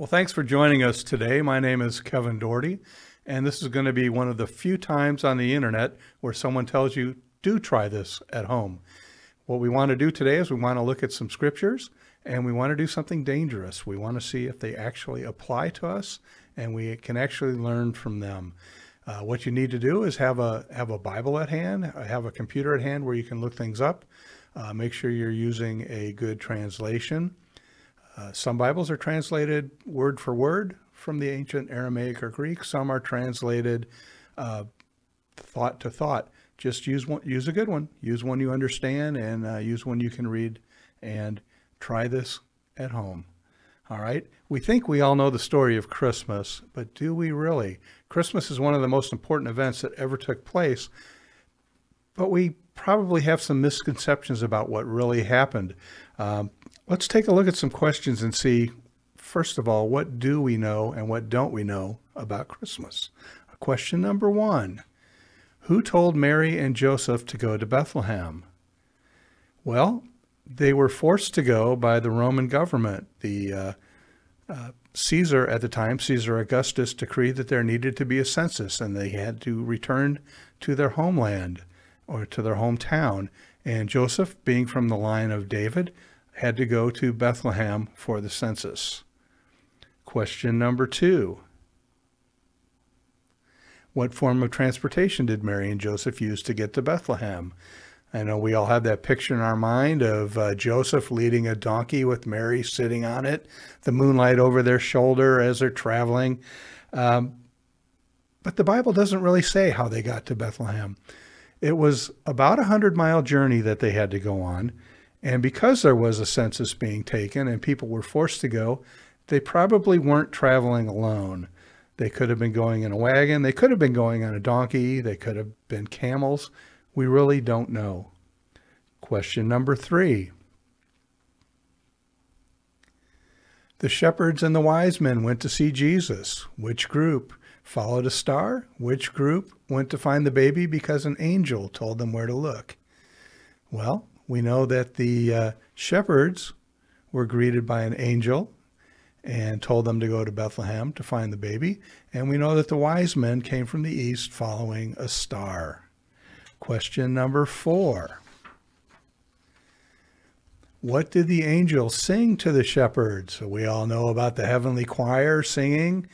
Well, thanks for joining us today. My name is Kevin Dougherty, and this is going to be one of the few times on the internet where someone tells you, do try this at home. What we want to do today is we want to look at some scriptures, and we want to do something dangerous. We want to see if they actually apply to us, and we can actually learn from them. What you need to do is have a Bible at hand, have a computer at hand where you can look things up. Make sure you're using a good translation. Some Bibles are translated word for word from the ancient Aramaic or Greek. Some are translated thought to thought. Just use a good one. Use one you understand, and use one you can read, and try this at home. All right. We think we all know the story of Christmas, but do we really? Christmas is one of the most important events that ever took place, but we probably have some misconceptions about what really happened. Let's take a look at some questions and see, first of all, what do we know and what don't we know about Christmas? Question number one, who told Mary and Joseph to go to Bethlehem? Well, they were forced to go by the Roman government. The Caesar at the time, Caesar Augustus, decreed that there needed to be a census, and they had to return to their homeland or to their hometown. And Joseph, being from the line of David, had to go to Bethlehem for the census. Question number two. What form of transportation did Mary and Joseph use to get to Bethlehem? I know we all have that picture in our mind of Joseph leading a donkey with Mary sitting on it, the moonlight over their shoulder as they're traveling. But the Bible doesn't really say how they got to Bethlehem. It was about a 100-mile journey that they had to go on. And because there was a census being taken and people were forced to go, they probably weren't traveling alone. They could have been going in a wagon. They could have been going on a donkey. They could have been camels. We really don't know. Question number three. The shepherds and the wise men went to see Jesus. Which group followed a star? Which group went to find the baby because an angel told them where to look? Well, we know that the shepherds were greeted by an angel and told them to go to Bethlehem to find the baby. And we know that the wise men came from the east following a star. Question number four. What did the angel sing to the shepherds? We all know about the heavenly choir singing.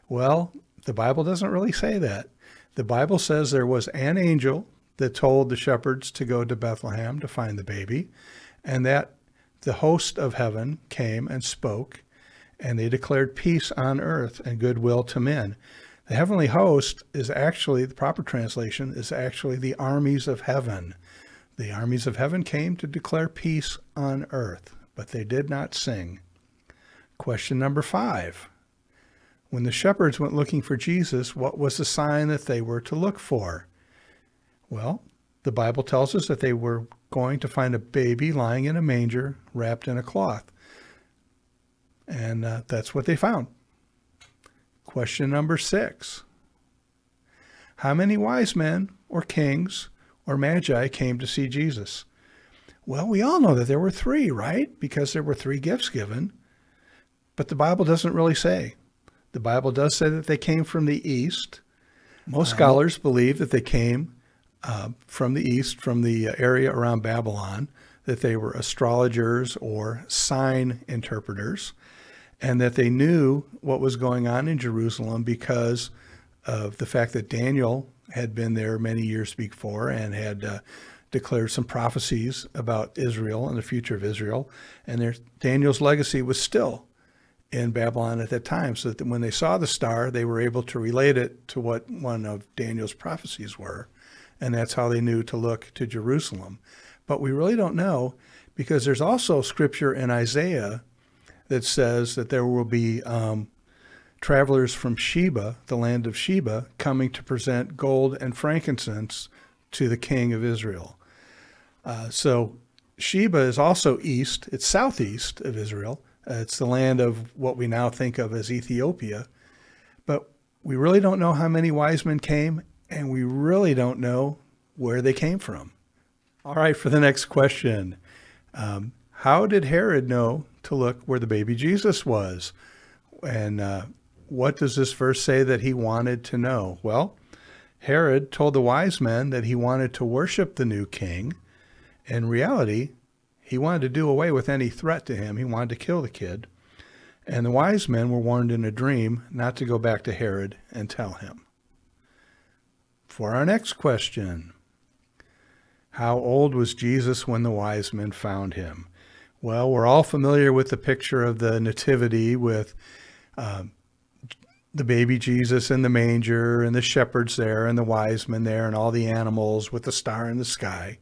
Well, the Bible doesn't really say that. The Bible says there was an angel that told the shepherds to go to Bethlehem to find the baby, and that the host of heaven came and spoke, and they declared peace on earth and goodwill to men. The heavenly host is actually, the proper translation is actually the armies of heaven. The armies of heaven came to declare peace on earth, but they did not sing. Question number five. When the shepherds went looking for Jesus, what was the sign that they were to look for? Well, the Bible tells us that they were going to find a baby lying in a manger wrapped in a cloth. And that's what they found. Question number six. How many wise men or kings or magi came to see Jesus? Well, we all know that there were three, right? Because there were three gifts given. But the Bible doesn't really say. The Bible does say that they came from the east. Most scholars believe that they came from the east, from the area around Babylon, that they were astrologers or sign interpreters, and that they knew what was going on in Jerusalem because of the fact that Daniel had been there many years before and had declared some prophecies about Israel and the future of Israel. And Daniel's legacy was still in Babylon at that time, so that when they saw the star, they were able to relate it to what one of Daniel's prophecies were. And that's how they knew to look to Jerusalem. But we really don't know, because there's also scripture in Isaiah that says that there will be travelers from Sheba, the land of Sheba, coming to present gold and frankincense to the king of Israel. So Sheba is also east. It's southeast of Israel. It's the land of what we now think of as Ethiopia. But we really don't know how many wise men came, and we really don't know where they came from. All right, for the next question. How did Herod know to look where the baby Jesus was? And what does this verse say that he wanted to know? Well, Herod told the wise men that he wanted to worship the new king. In reality, he wanted to do away with any threat to him. He wanted to kill the kid. And the wise men were warned in a dream not to go back to Herod and tell him. For our next question, how old was Jesus when the wise men found him? Well, we're all familiar with the picture of the nativity with the baby Jesus in the manger and the shepherds there and the wise men there and all the animals with the star in the sky.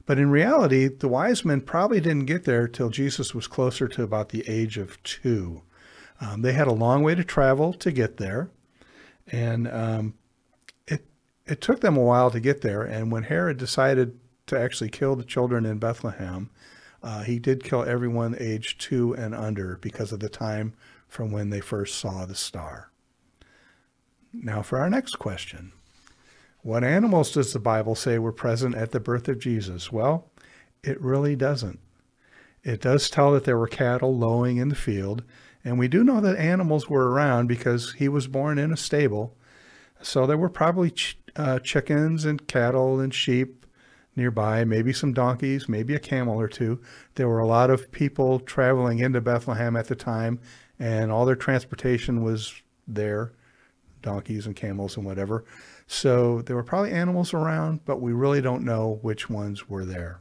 But in reality, the wise men probably didn't get there till Jesus was closer to about the age of 2. They had a long way to travel to get there, and it took them a while to get there. And when Herod decided to actually kill the children in Bethlehem, he did kill everyone aged 2 and under because of the time from when they first saw the star. Now for our next question. What animals does the Bible say were present at the birth of Jesus? Well, it really doesn't. It does tell that there were cattle lowing in the field, and we do know that animals were around because he was born in a stable. So there were probably chickens and cattle and sheep nearby, maybe some donkeys, maybe a camel or two. There were a lot of people traveling into Bethlehem at the time, and all their transportation was there, donkeys and camels and whatever. So there were probably animals around, but we really don't know which ones were there.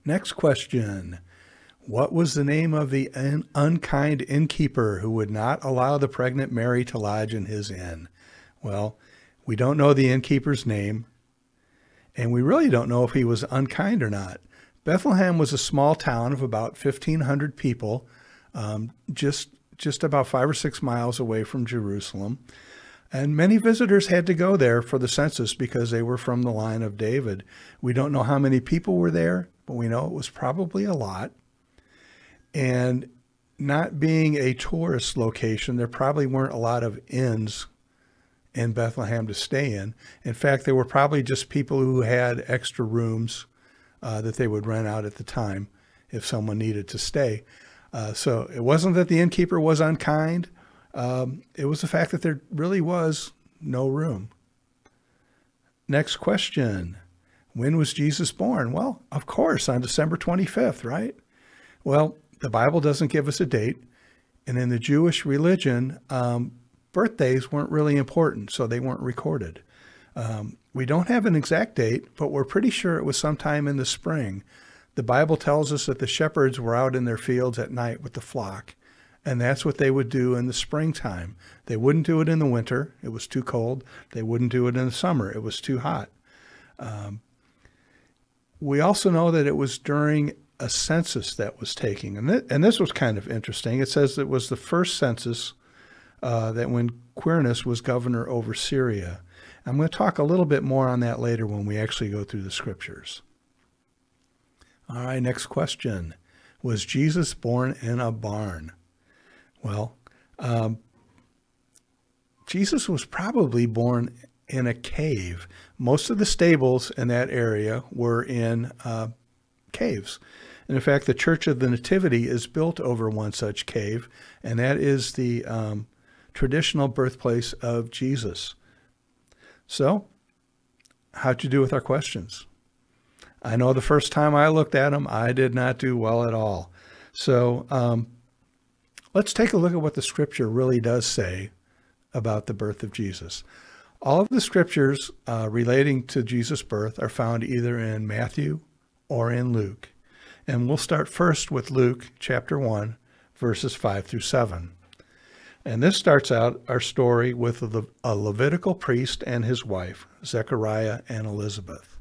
Next question. What was the name of the unkind innkeeper who would not allow the pregnant Mary to lodge in his inn? Well, we don't know the innkeeper's name, and we really don't know if he was unkind or not. Bethlehem was a small town of about 1,500 people, just about 5 or 6 miles away from Jerusalem. And many visitors had to go there for the census because they were from the line of David. We don't know how many people were there, but we know it was probably a lot. And not being a tourist location, there probably weren't a lot of inns in Bethlehem to stay in. In fact, there were probably just people who had extra rooms that they would rent out at the time if someone needed to stay. So it wasn't that the innkeeper was unkind. It was the fact that there really was no room. Next question. When was Jesus born? Well, of course, on December 25th, right? Well, the Bible doesn't give us a date. And in the Jewish religion, birthdays weren't really important, so they weren't recorded. We don't have an exact date, but we're pretty sure it was sometime in the spring. The Bible tells us that the shepherds were out in their fields at night with the flock, and that's what they would do in the springtime. They wouldn't do it in the winter. It was too cold. They wouldn't do it in the summer. It was too hot. We also know that it was during a census that was taken, and this was kind of interesting. It says it was the first census that when Quirinius was governor over Syria. I'm going to talk a little bit more on that later when we actually go through the scriptures. All right, next question. Was Jesus born in a barn? Well, Jesus was probably born in a cave. Most of the stables in that area were in caves. And in fact, the Church of the Nativity is built over one such cave, and that is the traditional birthplace of Jesus. So, how'd you do with our questions? I know the first time I looked at them, I did not do well at all. So let's take a look at what the scripture really does say about the birth of Jesus. All of the scriptures relating to Jesus' birth are found either in Matthew or in Luke. And we'll start first with Luke chapter 1, verses 5 through 7. And this starts out our story with a Levitical priest and his wife, Zechariah and Elizabeth.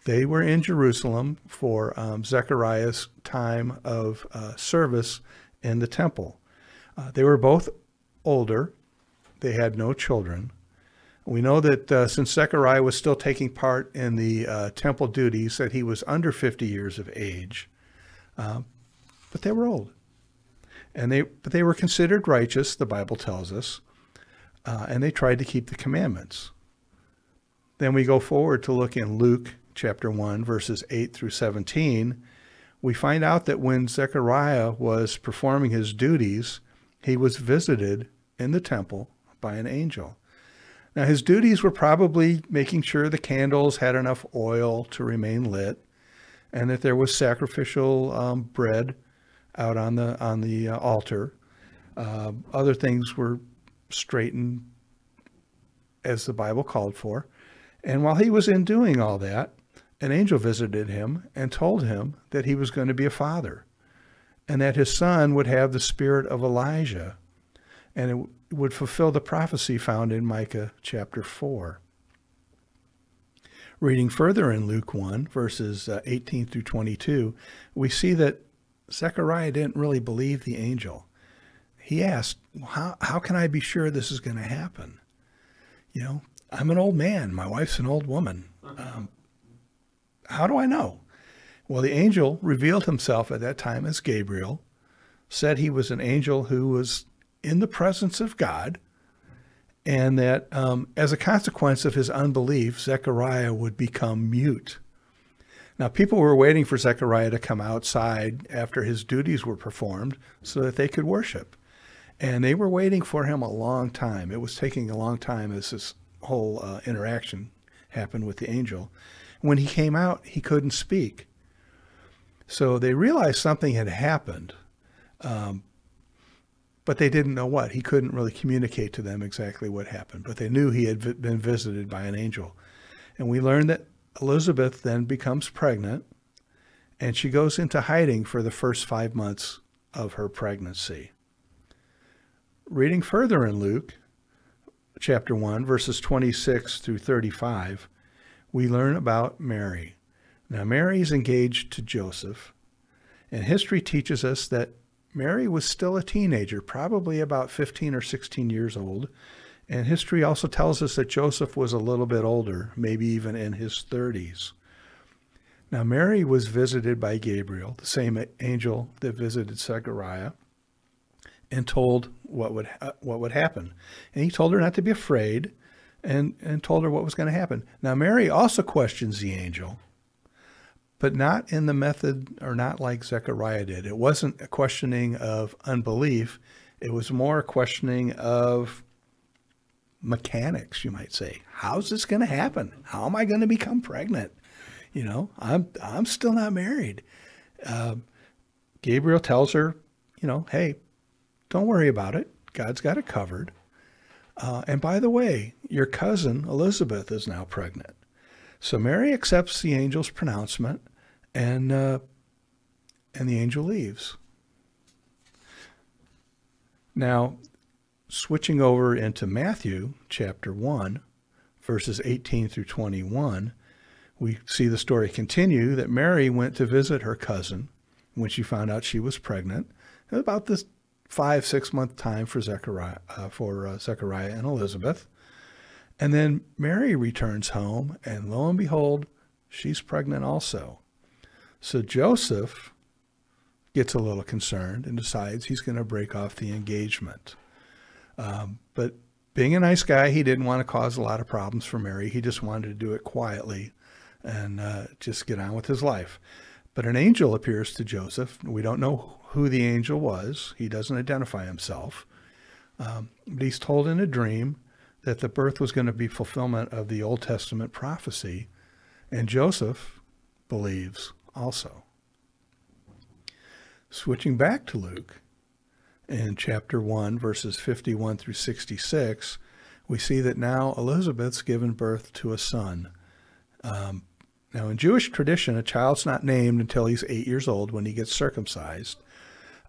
They were in Jerusalem for Zechariah's time of service in the temple. They were both older. They had no children. We know that since Zechariah was still taking part in the temple duties, that he was under 50 years of age. But they were old. But they were considered righteous, the Bible tells us, and they tried to keep the commandments. Then we go forward to look in Luke chapter 1, verses 8 through 17. We find out that when Zechariah was performing his duties, he was visited in the temple by an angel. Now, his duties were probably making sure the candles had enough oil to remain lit, and that there was sacrificial bread out on the altar. Other things were straightened as the Bible called for. And while he was in doing all that, an angel visited him and told him that he was going to be a father, and that his son would have the spirit of Elijah, and it would fulfill the prophecy found in Micah chapter 4. Reading further in Luke 1, verses 18 through 22, we see that Zechariah didn't really believe the angel. He asked, how can I be sure this is going to happen? You know, I'm an old man. My wife's an old woman. How do I know? Well, the angel revealed himself at that time as Gabriel, said he was an angel who was in the presence of God, and that as a consequence of his unbelief, Zechariah would become mute. Now, people were waiting for Zechariah to come outside after his duties were performed so that they could worship. And they were waiting for him a long time. It was taking a long time as this whole interaction happened with the angel. When he came out, he couldn't speak. So they realized something had happened, but they didn't know what. He couldn't really communicate to them exactly what happened, but they knew he had been visited by an angel. And we learned that Elizabeth then becomes pregnant, and she goes into hiding for the first 5 months of her pregnancy. Reading further in Luke chapter 1, verses 26 through 35, we learn about Mary. Now, Mary is engaged to Joseph, and history teaches us that Mary was still a teenager, probably about 15 or 16 years old. And history also tells us that Joseph was a little bit older, maybe even in his 30s. Now, Mary was visited by Gabriel, the same angel that visited Zechariah, and told what would happen. And he told her not to be afraid, and told her what was going to happen. Now, Mary also questions the angel, but not in the method, or not like Zechariah did. It wasn't a questioning of unbelief. It was more a questioning of mechanics, you might say. How's this going to happen? How am I going to become pregnant? You know, I'm still not married. Gabriel tells her, you know, hey, don't worry about it. God's got it covered. And by the way, your cousin Elizabeth is now pregnant. So Mary accepts the angel's pronouncement, and the angel leaves. Now, switching over into Matthew chapter 1, verses 18 through 21, we see the story continue that Mary went to visit her cousin when she found out she was pregnant, about this 5-6 month time for Zechariah and Elizabeth. And then Mary returns home, and lo and behold, she's pregnant also. So Joseph gets a little concerned and decides he's going to break off the engagement. But being a nice guy, he didn't want to cause a lot of problems for Mary. He just wanted to do it quietly and just get on with his life. But an angel appears to Joseph. We don't know who the angel was. He doesn't identify himself. But he's told in a dream that the birth was going to be fulfillment of the Old Testament prophecy. And Joseph believes also. Switching back to Luke, in chapter 1, verses 51 through 66, we see that now Elizabeth's given birth to a son. Now, in Jewish tradition, a child's not named until he's 8 years old when he gets circumcised.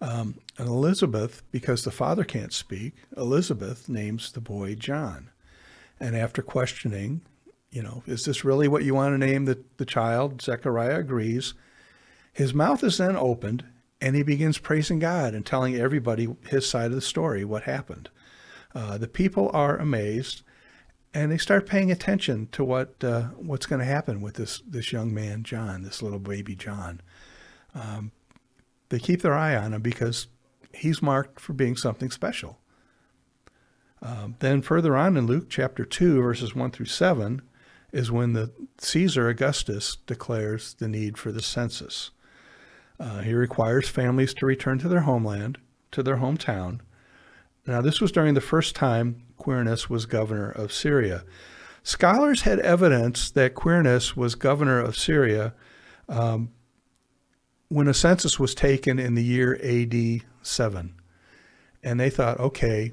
And Elizabeth, because the father can't speak, Elizabeth names the boy John. And after questioning, you know, is this really what you want to name the child? Zechariah agrees. His mouth is then opened, and he begins praising God and telling everybody his side of the story, what happened. The people are amazed, and they start paying attention to what's going to happen with this young man, John, this little baby John. They keep their eye on him because he's marked for being something special. Then further on in Luke chapter 2, verses 1 through 7, is when the Caesar Augustus declares the need for the census. He requires families to return to their homeland, to their hometown, Now, this was during the first time Quirinius was governor of Syria. Scholars had evidence that Quirinius was governor of Syria when a census was taken in the year AD 7. And they thought, okay,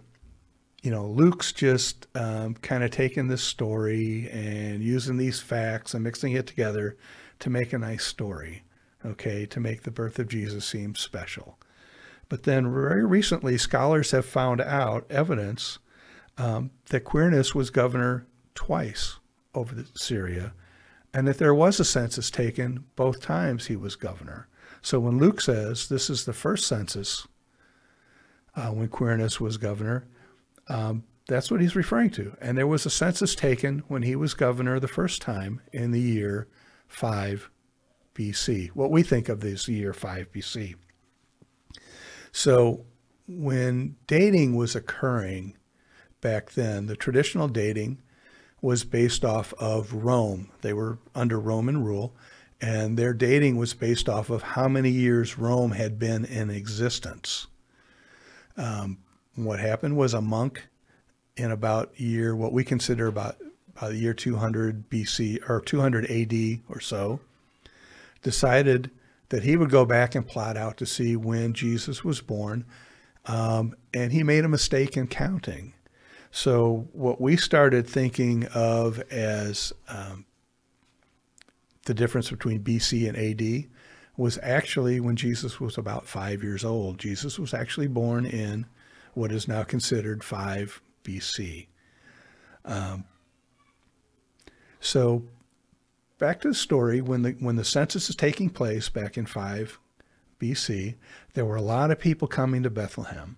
Luke's just kind of taking this story and using these facts and mixing it together to make a nice story, okay, to make the birth of Jesus seem special. But then very recently, scholars have found out evidence that Quirinius was governor twice over Syria, and that there was a census taken both times he was governor. So when Luke says this is the first census when Quirinius was governor, that's what he's referring to. And there was a census taken when he was governor the first time in the year 5 BC. What we think of as the year 5 BC. So when dating was occurring back then, the traditional dating was based off of Rome. They were under Roman rule, and their dating was based off of how many years Rome had been in existence. What happened was a monk in about what we consider about the year 200 BC or 200 AD or so, decided that he would go back and plot out to see when Jesus was born, and he made a mistake in counting. So what we started thinking of as the difference between BC and AD was actually when Jesus was about 5 years old. Jesus was actually born in what is now considered 5 BC. So back to the story, when the census is taking place back in 5 BC, there were a lot of people coming to Bethlehem.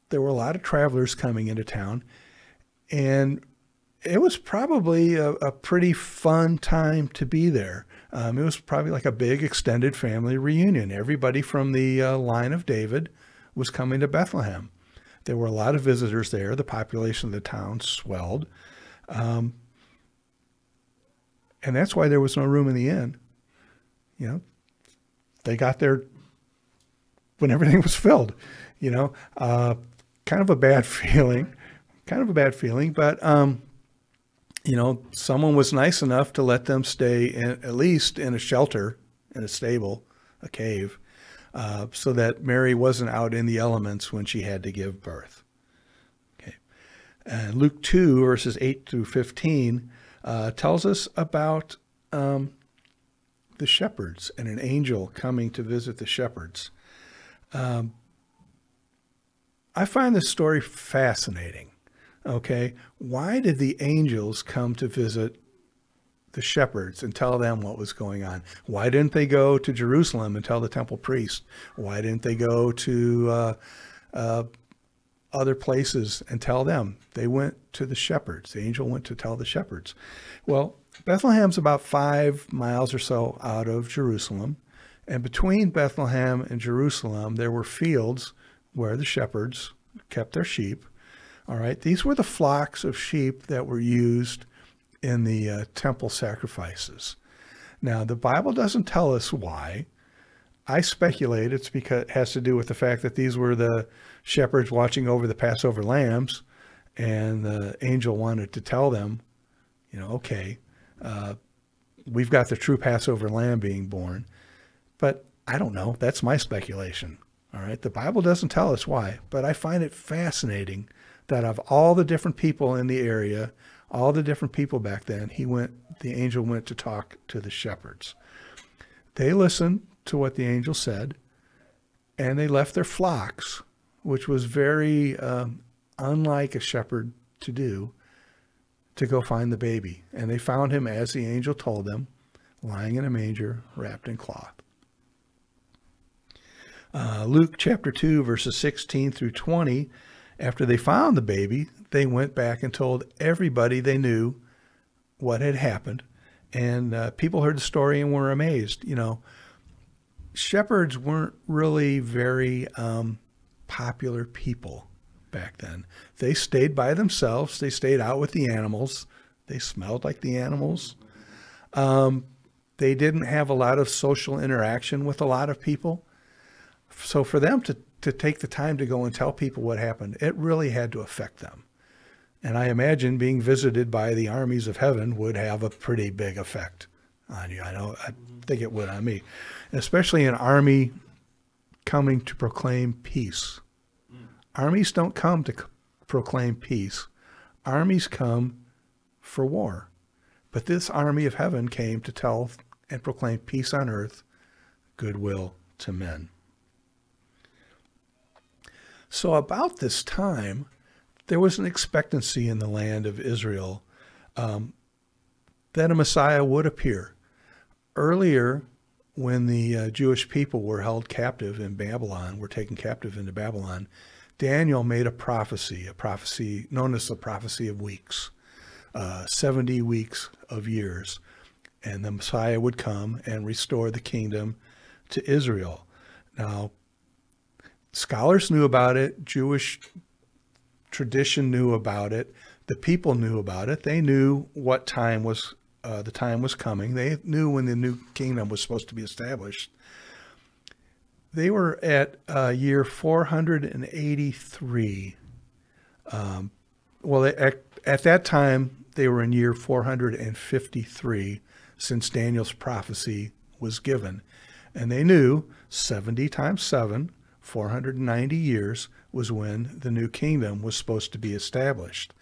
There were a lot of travelers coming into town, and it was probably a pretty fun time to be there. It was probably like a big extended family reunion. Everybody from the line of David was coming to Bethlehem. There were a lot of visitors there. The population of the town swelled. And that's why there was no room in the inn. They got there when everything was filled, kind of a bad feeling, but, someone was nice enough to let them stay at least in a shelter, in a stable, a cave, so that Mary wasn't out in the elements when she had to give birth. Okay. And Luke 2, verses 8 through 15, tells us about the shepherds and an angel coming to visit the shepherds. I find this story fascinating. Okay, why did the angels come to visit the shepherds and tell them what was going on? Why didn't they go to Jerusalem and tell the temple priest? Why didn't they go to other places and tell them? They went to the shepherds. The angel went to tell the shepherds. Well, Bethlehem's about 5 miles or so out of Jerusalem. And between Bethlehem and Jerusalem, there were fields where the shepherds kept their sheep. All right, these were the flocks of sheep that were used in the temple sacrifices. Now, the Bible doesn't tell us why. I speculate it's because it has to do with the fact that these were the shepherds watching over the Passover lambs, and the angel wanted to tell them, okay, we've got the true Passover lamb being born. But I don't know. That's my speculation. All right, the Bible doesn't tell us why, but I find it fascinating that of all the different people in the area, all the different people back then, the angel went to talk to the shepherds. They listened to what the angel said, and they left their flocks, which was very unlike a shepherd to do, to go find the baby. And they found him, as the angel told them, lying in a manger, wrapped in cloth. Luke chapter 2, verses 16 through 20, after they found the baby, they went back and told everybody they knew what had happened. And people heard the story and were amazed. Shepherds weren't really very popular people back then. They stayed by themselves. They stayed out with the animals. They smelled like the animals. They didn't have a lot of social interaction with a lot of people. So for them to to take the time to go and tell people what happened, it really had to affect them. And I imagine being visited by the armies of heaven would have a pretty big effect on you. I think it would on me, especially an army coming to proclaim peace. Armies don't come to proclaim peace. Armies come for war. But this army of heaven came to tell and proclaim peace on earth, goodwill to men. So about this time, there was an expectancy in the land of Israel that a Messiah would appear. Earlier, when the Jewish people were held captive in Babylon, were taken captive into Babylon, Daniel made a prophecy known as the prophecy of weeks, 70 weeks of years. And the Messiah would come and restore the kingdom to Israel. Now, scholars knew about it. Jewish tradition knew about it. The people knew about it. They knew what time was the time was coming. They knew when the new kingdom was supposed to be established. They were at year 483. At that time, they were in year 453 since Daniel's prophecy was given. And they knew 70 times 7, 490 years, was when the new kingdom was supposed to be established.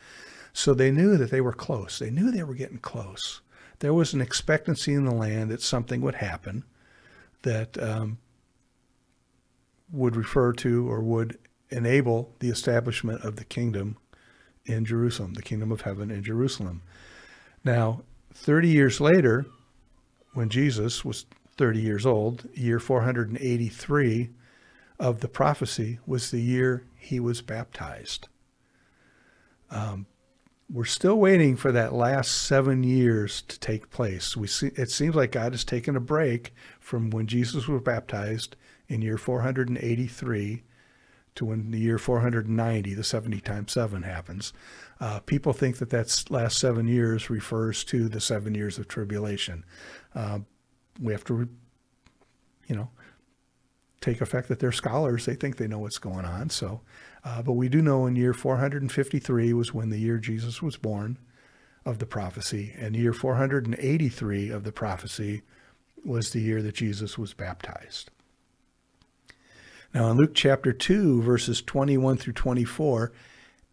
So they knew that they were close. They knew they were getting close. There was an expectancy in the land that something would happen that would refer to or would enable the establishment of the kingdom in Jerusalem, the kingdom of heaven in Jerusalem. Now, 30 years later, when Jesus was 30 years old, year 483 of the prophecy was the year he was baptized. We're still waiting for that last 7 years to take place. It seems like God has taken a break from when Jesus was baptized in year 483 to when the year 490, the 70 times 7 happens. People think that that last 7 years refers to the 7 years of tribulation. We have to, take effect that they're scholars. They think they know what's going on. So, but we do know in year 453 was when the year Jesus was born of the prophecy, and year 483 of the prophecy was the year that Jesus was baptized. Now in Luke chapter 2, verses 21 through 24,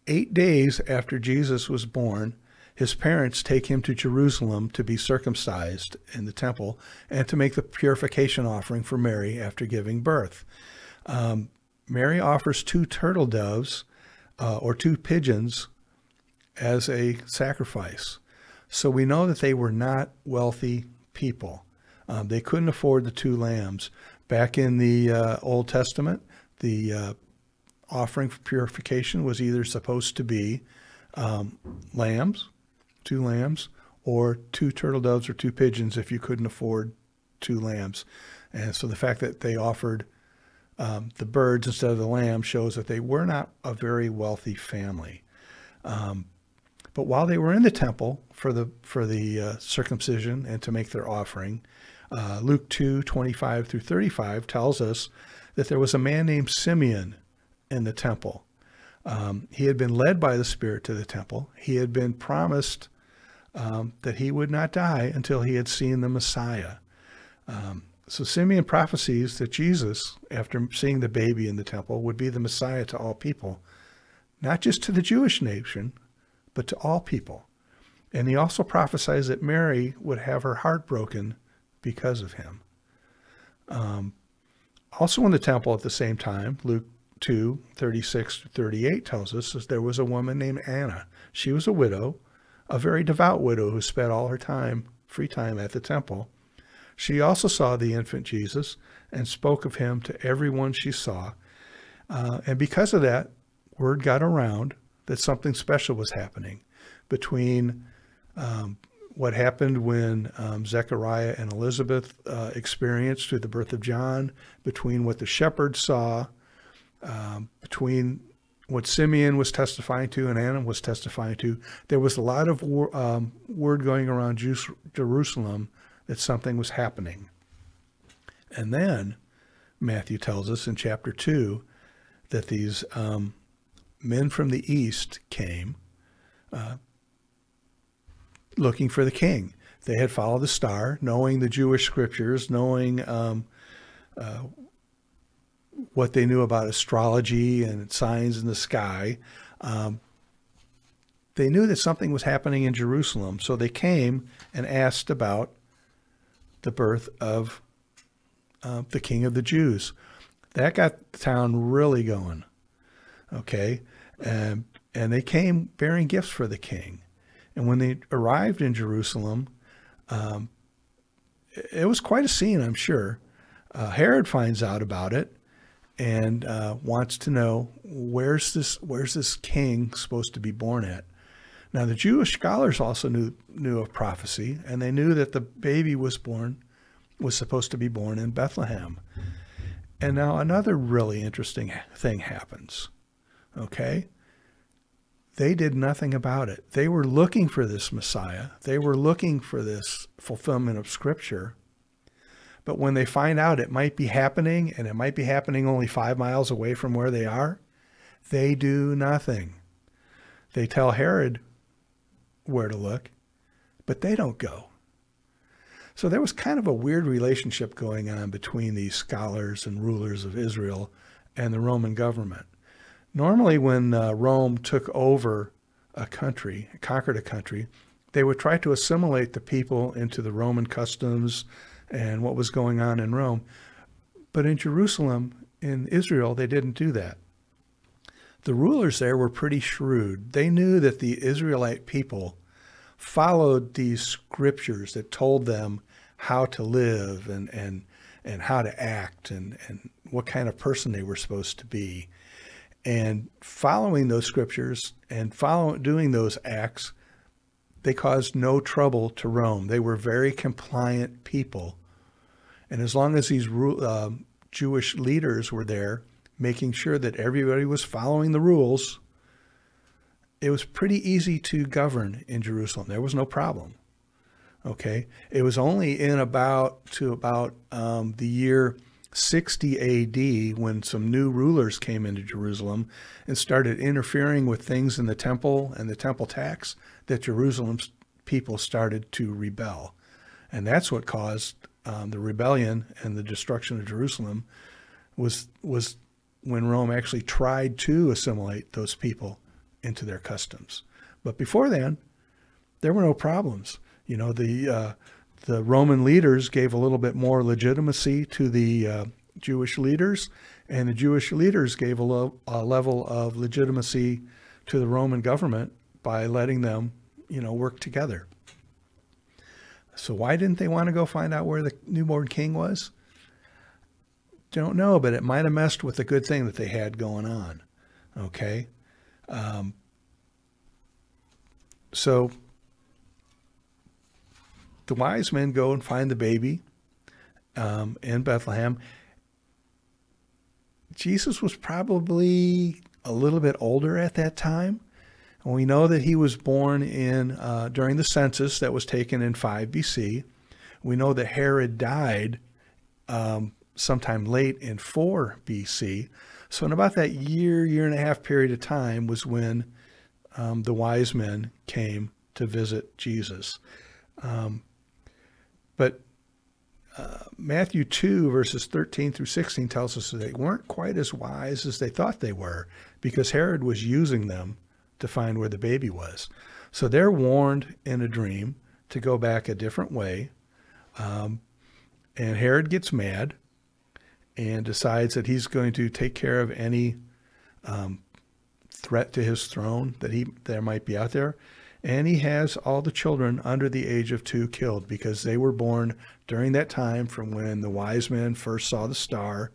8 days after Jesus was born, his parents take him to Jerusalem to be circumcised in the temple and to make the purification offering for Mary after giving birth. Mary offers 2 turtle doves or 2 pigeons as a sacrifice. So we know that they were not wealthy people. They couldn't afford the 2 lambs. Back in the Old Testament, the offering for purification was either supposed to be lambs, 2 lambs, or 2 turtle doves or 2 pigeons if you couldn't afford 2 lambs. And so the fact that they offered the birds instead of the lamb shows that they were not a very wealthy family. But while they were in the temple for the circumcision and to make their offering, Luke 2:25 through 35 tells us that there was a man named Simeon in the temple. He had been led by the Spirit to the temple. He had been promised that he would not die until he had seen the Messiah. So Simeon prophesies that Jesus, after seeing the baby in the temple, would be the Messiah to all people, not just to the Jewish nation, but to all people. And he also prophesies that Mary would have her heart broken because of him. Also in the temple at the same time, Luke 2:36-38 tells us that there was a woman named Anna. She was a widow, a very devout widow who spent all her free time at the temple. She also saw the infant Jesus and spoke of him to everyone she saw. And because of that, word got around that something special was happening between what happened when Zechariah and Elizabeth experienced through the birth of John, between what the shepherds saw, between what Simeon was testifying to and Anna was testifying to. There was a lot of word going around Jerusalem that something was happening. And then Matthew tells us in chapter 2 that these men from the east came looking for the king. They had followed the star, knowing the Jewish scriptures, knowing what they knew about astrology and signs in the sky. They knew that something was happening in Jerusalem, so they came and asked about the birth of the King of the Jews. That got the town really going, okay? And they came bearing gifts for the king. And when they arrived in Jerusalem, it was quite a scene, I'm sure. Herod finds out about it and wants to know, where's this king supposed to be born at? Now, the Jewish scholars also knew of prophecy, and they knew that the baby was supposed to be born in Bethlehem. And now another really interesting thing happens, okay? They did nothing about it. They were looking for this Messiah. They were looking for this fulfillment of Scripture. But when they find out it might be happening, and it might be happening only 5 miles away from where they are, they do nothing. They tell Herod where to look, but they don't go. So there was kind of a weird relationship going on between these scholars and rulers of Israel and the Roman government. Normally when Rome took over a country, conquered a country, they would try to assimilate the people into the Roman customs and what was going on in Rome. But in Jerusalem, in Israel, they didn't do that. The rulers there were pretty shrewd. They knew that the Israelite people followed these scriptures that told them how to live and how to act and what kind of person they were supposed to be. And following those scriptures and doing those acts, they caused no trouble to Rome. They were very compliant people. And as long as these Jewish leaders were there, making sure that everybody was following the rules, it was pretty easy to govern in Jerusalem. There was no problem. Okay, it was only in about the year 60 AD when some new rulers came into Jerusalem and started interfering with things in the temple and the temple tax that Jerusalem's people started to rebel. And that's what caused the rebellion and the destruction of Jerusalem was when Rome actually tried to assimilate those people into their customs. But before then, there were no problems. You know, the Roman leaders gave a little bit more legitimacy to the Jewish leaders, and the Jewish leaders gave a level of legitimacy to the Roman government by letting them, work together. So why didn't they want to go find out where the newborn king was? Don't know, but it might have messed with the good thing that they had going on. Okay? So the wise men go and find the baby in Bethlehem. Jesus was probably a little bit older at that time. And we know that he was born during the census that was taken in 5 BC. We know that Herod died sometime late in 4 BC. So in about that year and a half period of time was when the wise men came to visit Jesus. But Matthew 2, verses 13 through 16 tells us that they weren't quite as wise as they thought they were, because Herod was using them to find where the baby was. So they're warned in a dream to go back a different way. And Herod gets mad and decides that he's going to take care of any threat to his throne that might be out there. And he has all the children under the age of 2 killed, because they were born during that time from when the wise men first saw the star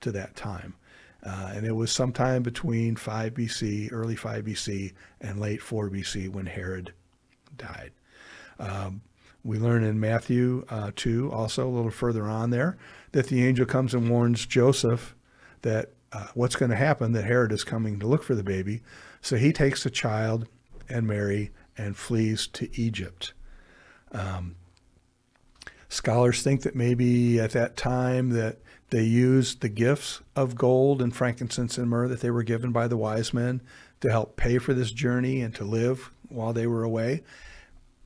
to that time. And it was sometime between 5 BC, early 5 BC, and late 4 BC when Herod died. We learn in Matthew 2, also a little further on there, that the angel comes and warns Joseph that what's going to happen, that Herod is coming to look for the baby. So he takes the child and Mary and flees to Egypt. Scholars think that maybe at that time that They used the gifts of gold and frankincense and myrrh that they were given by the wise men to help pay for this journey and to live while they were away.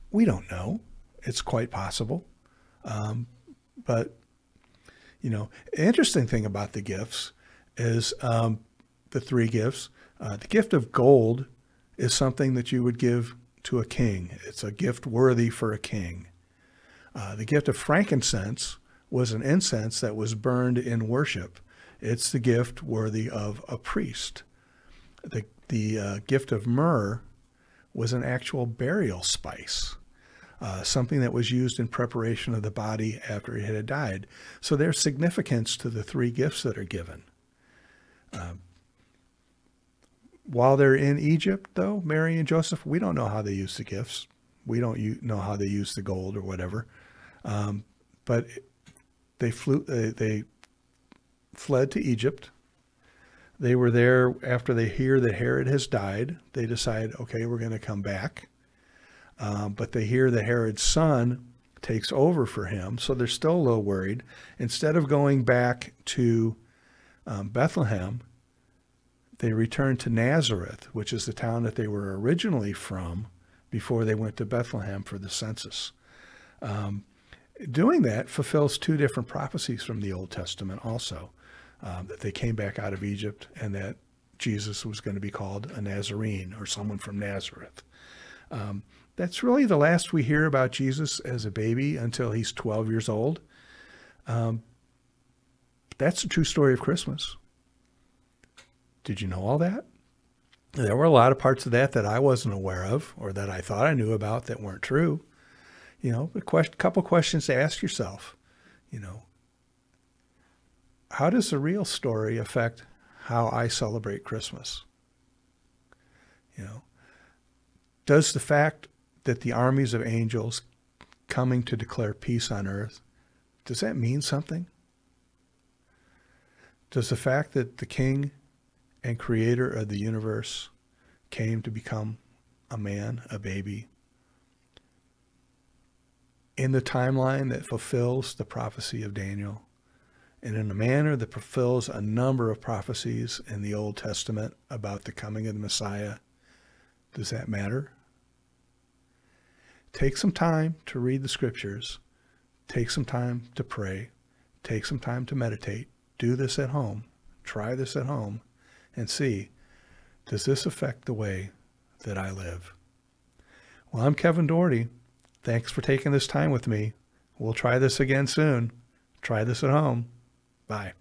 We don't know. It's quite possible. But, you know, interesting thing about the gifts is the three gifts. The gift of gold is something that you would give to a king. It's a gift worthy for a king. The gift of frankincense was an incense that was burned in worship. It's the gift worthy of a priest. The gift of myrrh was an actual burial spice, something that was used in preparation of the body after it had died. So there's significance to the three gifts that are given. While they're in Egypt, though, Mary and Joseph, we don't know how they used the gifts. We don't know how they used the gold or whatever. But they fled to Egypt. They were there after they hear that Herod has died. They decide, okay, we're going to come back. But they hear that Herod's son takes over for him, so they're still a little worried. Instead of going back to Bethlehem, they return to Nazareth, which is the town that they were originally from before they went to Bethlehem for the census. Doing that fulfills two different prophecies from the Old Testament also, that they came back out of Egypt and that Jesus was going to be called a Nazarene or someone from Nazareth. That's really the last we hear about Jesus as a baby until he's 12 years old. That's the true story of Christmas. Did you know all that? There were a lot of parts of that that I wasn't aware of or that I thought I knew about that weren't true. You know, a couple questions to ask yourself. You know, how does the real story affect how I celebrate Christmas? You know, does the fact that the armies of angels coming to declare peace on earth, does that mean something? Does the fact that the King and Creator of the universe came to become a man, a baby, in the timeline that fulfills the prophecy of Daniel, and in a manner that fulfills a number of prophecies in the Old Testament about the coming of the Messiah, does that matter? Take some time to read the scriptures. Take some time to pray. Take some time to meditate. Do this at home. Try this at home and see, does this affect the way that I live? Well, I'm Kevin Dougherty. Thanks for taking this time with me. We'll try this again soon. Try this at home. Bye.